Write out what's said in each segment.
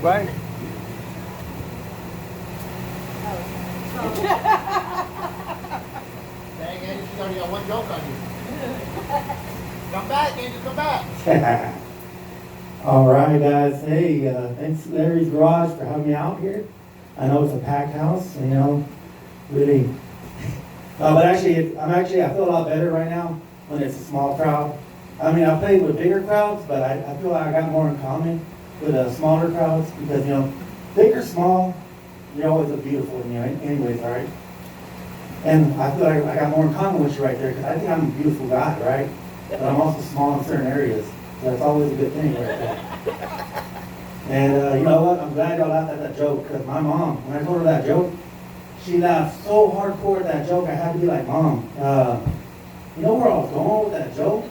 Right? Dang, Andy, she's only got one joke on you. Come back, Andy, come back. All right, guys. Hey, thanks Larry's Garage for having me out here. I know it's a packed house, you know, really. But actually, I feel a lot better right now when it's a small crowd. I mean, I played with bigger crowds, but I feel like I got more in common with smaller crowds because, you know, big or small, you're always look beautiful, you know, anyways, all right? And I feel like I got more in common with you right there because I think I'm a beautiful guy, right? But I'm also small in certain areas. So that's always a good thing right there. And you know what? I'm glad y'all laughed at that joke because my mom, when I told her that joke, she laughed so hardcore at that joke, I had to be like, Mom, you know where I was going with that joke?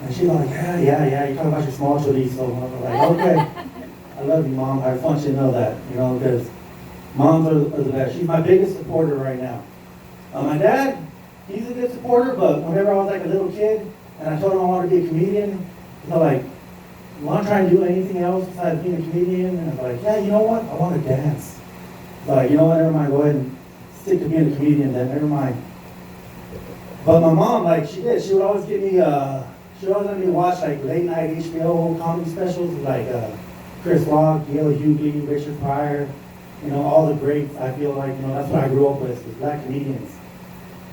And she's like, yeah, you're talking about your small chorizo. So I was like, okay, I love you, Mom. I just want you to know that, you know, because moms are the best. She's my biggest supporter right now. My dad, he's a good supporter, but whenever I was like a little kid and I told him I wanted to be a comedian, he's like, you want to try and do anything else besides being a comedian? And I was like, yeah, you know what? I want to dance. He's like, you know what? Never mind. Go ahead and stick to being a comedian then. Never mind. But my mom, like, she did. She would always give me, she would always let me watch like late night HBO comedy specials like Chris Rock, Gail Hughley, Richard Pryor, you know, all the greats. I feel like, you know, that's what I grew up with, was black comedians.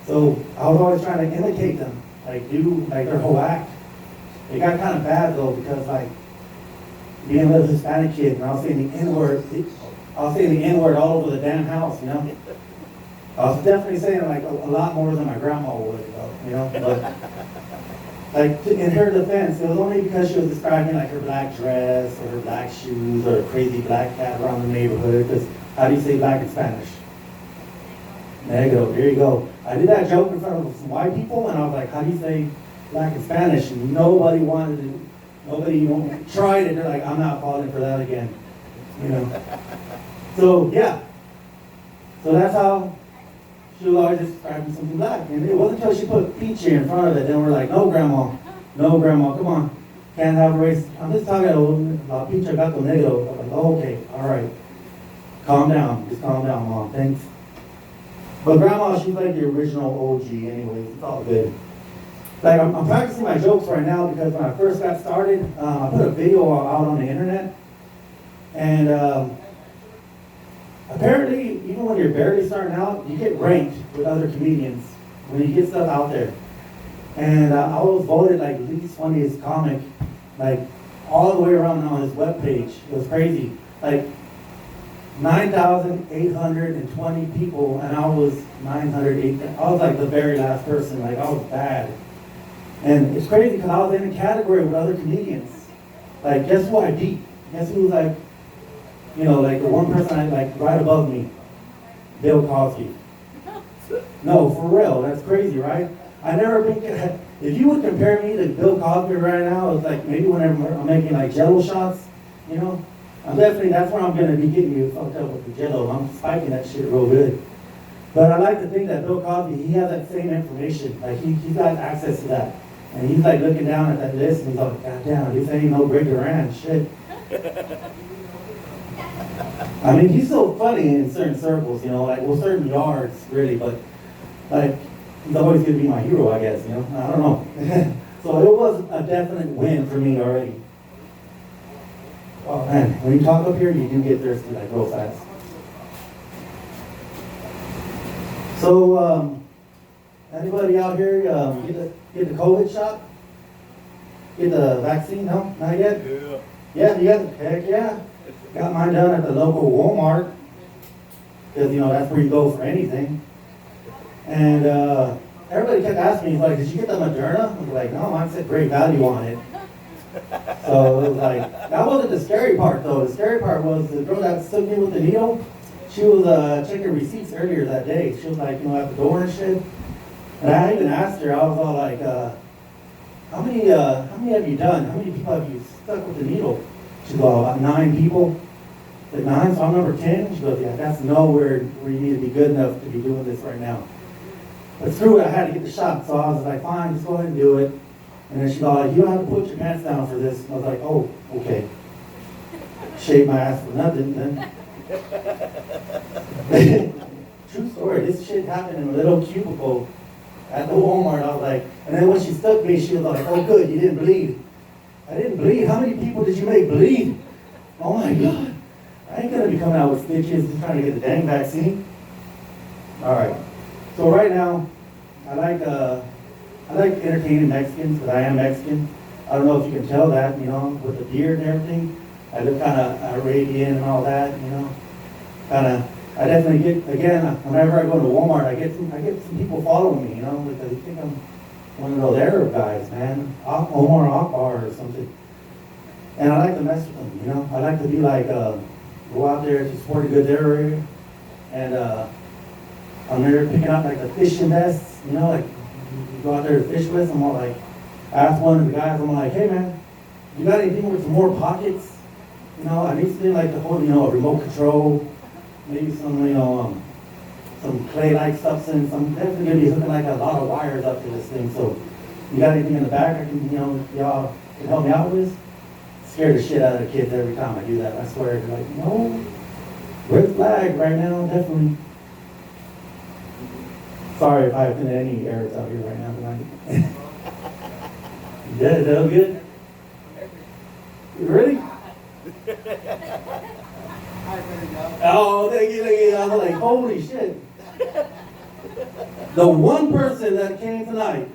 So I was always trying to imitate them, like do like their whole act. It got kind of bad though because like being a little Hispanic kid and I was saying the N-word all over the damn house, you know. I was definitely saying like a lot more than my grandma would, though, you know. But like in her defense, it was only because she was describing like her black dress or her black shoes or a crazy black cat around the neighborhood. Because how do you say black in Spanish? Negro. There you go. I did that joke in front of some white people, and I was like, how do you say black in Spanish? And nobody wanted to, nobody tried it. They're like, I'm not falling for that again. You know. So, yeah. So that's how she was always describing something black. And it wasn't until she put peach in front of it, then we're like, no, Grandma, come on. Can't have a race. I'm just talking about picha gato negro. I'm like, oh, okay, all right. Calm down. Just calm down, Mom. Thanks. But Grandma, she's like the original OG anyways. It's all good. Like, I'm practicing my jokes right now because when I first got started, I put a video out on the internet. And apparently, even when you're barely starting out, you get ranked with other comedians when you get stuff out there. And I was voted like least funniest comic, like all the way around on his webpage. It was crazy. Like 9,820 people, and I was 908. I was like the very last person. Like I was bad. And it's crazy because I was in a category with other comedians. Like guess who I beat? Guess who was like, you know, like the one person I like right above me, Bill Cosby. No, for real, that's crazy, right? I never been. If you would compare me to Bill Cosby right now, it's like maybe whenever I'm making like Jello shots, you know, I'm definitely that's where I'm gonna be getting you fucked up with the Jello. I'm spiking that shit real good. But I like to think that Bill Cosby, he has that same information. Like he's got access to that, and he's like looking down at that list, and he's like, God damn, this ain't no Greg Duran shit. I mean, he's so funny in certain circles, you know, like, well, certain yards, really, but, like, he's always going to be my hero, I guess, you know? I don't know. So it was a definite win for me already. Oh, man, when you talk up here, you do get thirsty, like, real fast. So, anybody out here get the COVID shot? Get the vaccine? No? Not yet? Yeah, you got heck yeah. Got mine done at the local Walmart because, you know, that's where you go for anything. And everybody kept asking me, like, did you get the Moderna? I was like, no, mine said great value on it. So it was like, that wasn't the scary part, though. The scary part was the girl that took me with the needle, she was checking receipts earlier that day. She was like, you know, at the door and shit. And I even asked her, I was all like, how many have you done? How many people have you stuck with the needle? She goes, about 9 people. Like 9, so I'm number 10. She goes, yeah, that's nowhere where you need to be good enough to be doing this right now. But screw it, I had to get the shot, so I was like, fine, just go ahead and do it. And then she goes, like, you don't have to put your pants down for this. And I was like, oh, okay. shave my ass for nothing, then. True story, this shit happened in a little cubicle at the Walmart. I was like, and then when she stuck me, she was like, oh good, you didn't bleed. I didn't bleed. How many people did you make bleed? Oh my God. I ain't gonna be coming out with stitches just trying to get the dang vaccine. All right. So right now, I like entertaining Mexicans because I am Mexican. I don't know if you can tell that, with the beard and everything. I look kind of Arabian and all that, I definitely get, again, whenever I go to Walmart, I get some people following me, because they think I'm one of those Arab guys, man. Omar Akbar or something. And I like to mess with them, I like to be like, go out there to sporting goods area, and I'm there picking out like the fishing vests, like you go out there to fish with. I'm all like, I asked one of the guys, I'm like, hey man, you got anything with some more pockets? I need something like the whole, a remote control, maybe some, some clay-like substance. I'm definitely gonna be hooking like a lot of wires up to this thing. So, you got anything in the back I can, y'all can help me out with? Scare the shit out of the kids every time I do that. I swear, they're like, no, red flag right now, definitely. Sorry if I offended any Arabs out here right now tonight. Yeah, is that good? Really? Oh, thank you. I was like, holy shit. The one person that came tonight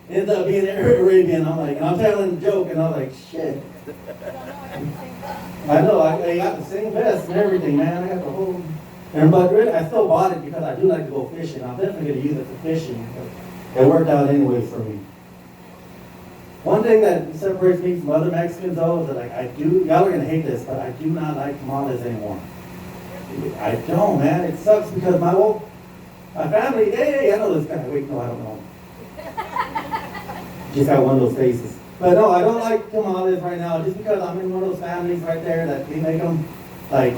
ended up being Arabian. I'm like, and I'm telling a joke, and I'm like, shit. I know, I got the same vest and everything, man. I got the whole. But really, I still bought it because I do like to go fishing. I'm definitely going to use it for fishing. But it worked out anyways for me. One thing that separates me from other Mexicans, though, is that y'all are going to hate this, but I do not like tamales anymore. I don't, man. It sucks because my family, hey, I know this guy. Wait, no, I don't know him. Just got one of those faces. But no, I don't like tamales right now just because I'm in one of those families right there that they make them like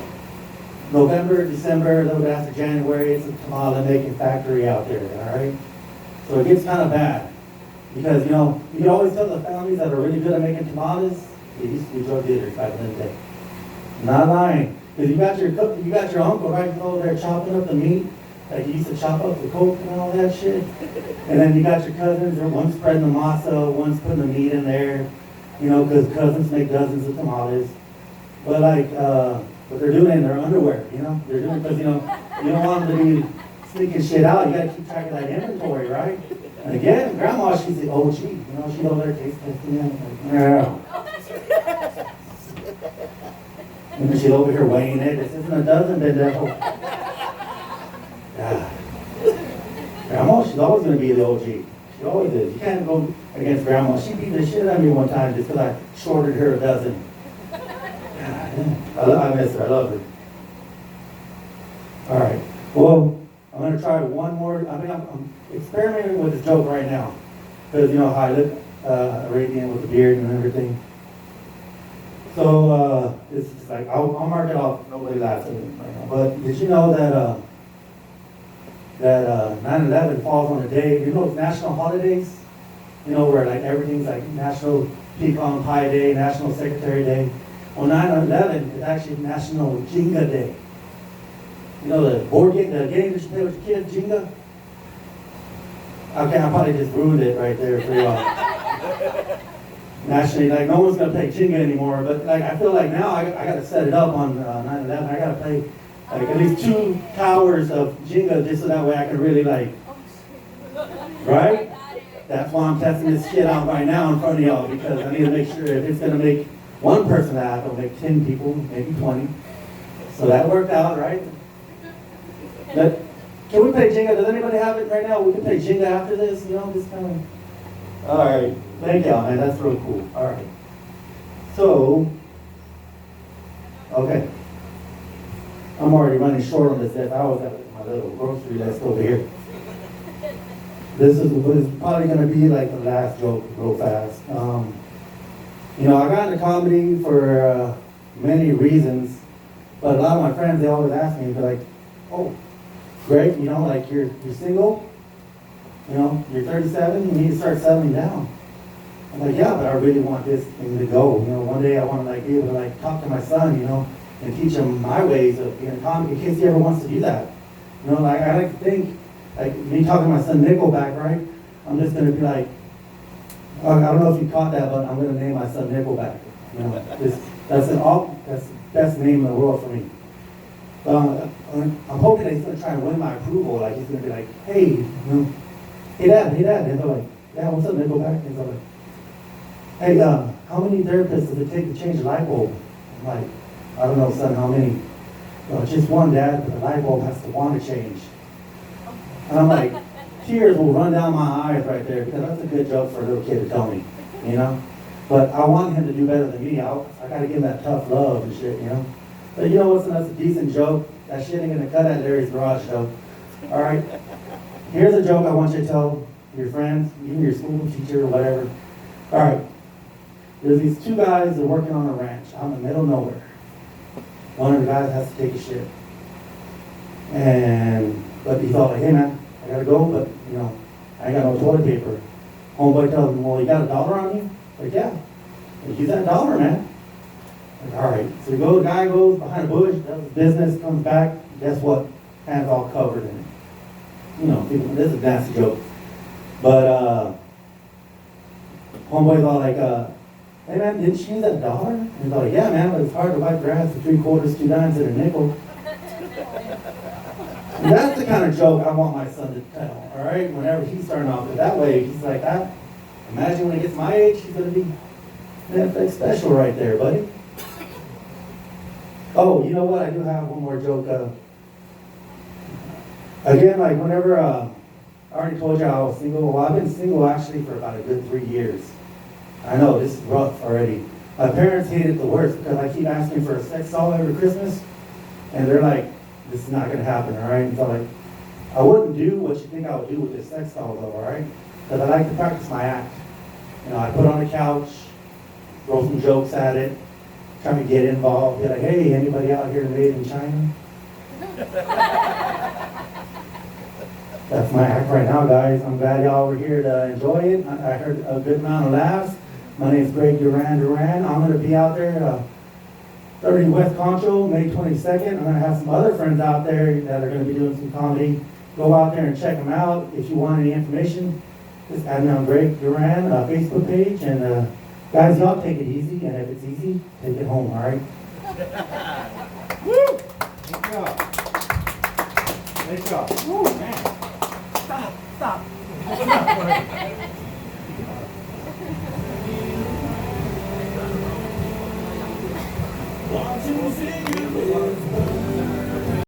November, December, a little bit after January. It's a tamale making factory out there, all right? So it gets kind of bad. Because, you can always tell the families that are really good at making tamales, they used to be drug dealers back in the day. Not lying. Because you got your uncle right over there chopping up the meat, like he used to chop up the coke and all that shit. And then you got your cousins, one's spreading the masa, one's putting the meat in there, because cousins make dozens of tamales. But what they're doing in their underwear, they're doing because, you don't want them to be sneaking shit out. You got to keep track of that inventory, right? And again, Grandma, she's the OG. She's over there taste testing it. Yeah. And then she's over here weighing it. This isn't a dozen, pendejo. Yeah. Grandma, she's always going to be the OG. She always is. You can't go against Grandma. She beat the shit out of me one time just because I shorted her a dozen. I miss her. I love her. All right. Well, I'm going to try one more. I'm experimenting with this joke right now. Because how I look Arabian with the beard and everything. So, it's just like, I'll mark it off. Nobody laughs at me right now. But did you know that 9/11 falls on a day, it's national holidays? Where like everything's like National Pecan Pie Day, National Secretary Day. Well, 9/11 is actually National Jenga Day. The board game, the game that you play with your kids, Jenga? Okay, I probably just ruined it right there for y'all. Nationally, like no one's gonna play Jenga anymore, but like I feel like now I gotta set it up on 9/11. I gotta play like at least 2 towers of Jenga just so that way I can really right? That's why I'm testing this shit out right now in front of y'all because I need to make sure if it's gonna make one person laugh, it'll make 10 people, maybe 20. So that worked out, right? But can we play Jenga? Does anybody have it right now? We can play Jenga after this, just kind of. All right. Thank y'all, man. That's real cool. All right. So, okay. I'm already running short on this. I was at my little grocery list over here. This is probably going to be like the last joke real fast. I got into comedy for many reasons, but a lot of my friends, they always ask me, they're like, oh, Greg, you're single, you're 37, you need to start settling down. I'm like, yeah, but I really want this thing to go. You know, one day I want to like be able to like talk to my son, you know, and teach him my ways of being a comic in case he ever wants to do that. You know, like I like to think, like me talking to my son Nickelback, right? I'm just gonna be like, I don't know if you caught that, but I'm gonna name my son Nickelback. You know, that's the best name in the world for me. I'm hoping that he's gonna try and win my approval. Like he's gonna be like, hey, you know, hey dad, and they're like, yeah, what's up, Nickelback? And they're like, hey, how many therapists does it take to change a light bulb? I'm like, I don't know, son, how many? Well, just one, Dad, but the light bulb has to want to change. And I'm like, tears will run down my eyes right there because that's a good joke for a little kid to tell me, you know? But I want him to do better than me. I got to give him that tough love and shit, you know? But you know what's that's a decent joke? That shit ain't going to cut at Larry's Garage, though. All right? Here's a joke I want you to tell your friends, even your school teacher or whatever. All right. There's these two guys that are working on a ranch out in the middle of nowhere. One of the guys has to take a shit. But he thought like, hey man, I gotta go, but you know, I ain't got no toilet paper. Homeboy tells him, well, you got $1 on you? Like, yeah. Like, use that $1, man. Like, all right. So the guy goes behind a bush, does his business, comes back, guess what? Hands all covered in it. You know, people, this is a nasty joke. But homeboy's all like, hey man, didn't you use that $1? And he's like, yeah man, but it's hard to wipe grass for 3/4, 2 dimes, and a nickel. And that's the kind of joke I want my son to tell, all right? Whenever he's starting off, but that way he's like that. Imagine when he gets my age, he's gonna be Netflix special right there, buddy. Oh, you know what? I do have one more joke. Again, like whenever I already told you I was single. Well, I've been single actually for about a good 3 years. I know, this is rough already. My parents hate it the worst because I keep asking for a sex doll every Christmas, and they're like, this is not gonna happen, all right? And so like, I wouldn't do what you think I would do with this sex doll though, all right? Because I like to practice my act. You know, I put on the couch, throw some jokes at it, try to get involved, be like, hey, anybody out here made in China? That's my act right now, guys. I'm glad y'all were here to enjoy it. I heard a good amount of laughs. My name is Greg Duran. I'm going to be out there 30 West Concho, May 22nd. I'm going to have some other friends out there that are going to be doing some comedy. Go out there and check them out. If you want any information, just add me on Greg Duran Facebook page. And guys, y'all take it easy. And if it's easy, take it home, all right? Woo! Good job. Nice job. Woo, man. Stop. Want to see you.